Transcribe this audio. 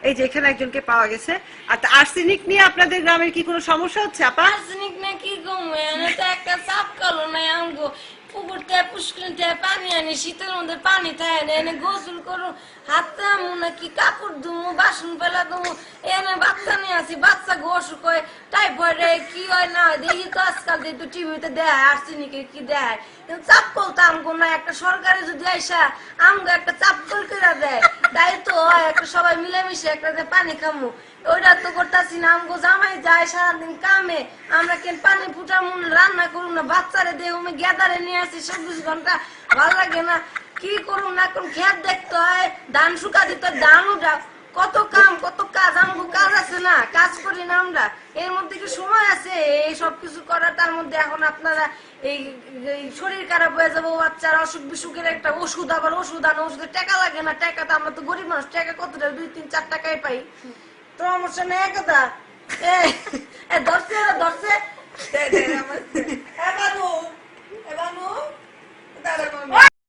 এই যে এখানে একজনকে পাওয়া গেছে। আর আর্সেনিক নিয়ে আপনাদের গ্রামের কি কোনো সমস্যা হচ্ছে আপা? আর্সেনিক না কি কমে তো একটা চাপ কালো নাই আমগো পুকুর থেকে পুষ্করিণ থেকে পানি আনি শীতের মধ্যে পানি থাকে না এনে গোসল করো হাত আমু নাকি কাপড় ধুমু বাসন ফেলা ধুমু এনে বাচ্চা নিয়ে আসি বাচ্চা অসুখ হয় টাইফয়েড কি হয় না হয় দেখি তো আজকাল একটু টিভিতে দেয় আর্সেনিকের কি দেয় চাপ কলতা আমগো না একটা সরকারে যদি আইসা আমগো একটা চাপ কল করে দেয় তাই তো হয় একটা সবাই মিলেমিশে একটা পানি খামু ওইটা তো করতেছি না আমগো জামাই যায় সারাদিন কামে আমরা কেন পানি ফুটামু রান্না করুন না বাচ্চারে দেহ গেদারে নিয়ে আসি 24 ঘন্টা ভাল লাগে না কি করুন না করুন খেত দেখতে হয় ধান শুকা দিতে ধান উঠা কত কাম কত কাজ আমগো কাজ আছে না কাজ করি না আমরা এর মধ্যে কি সময় আছে এই সব কিছু করার তার মধ্যে এখন আপনারা এই শরীর খারাপ হয়ে যাবো বাচ্চার অসুখ বিসুখের একটা ওষুধ আবার ওষুধ আনো ওষুধের টাকা লাগে না টাকা তো আমরা তো গরিব মানুষ টাকা কতটা 2-3-4 টাকায় পাই সমস্যা নেই কথা ধরছে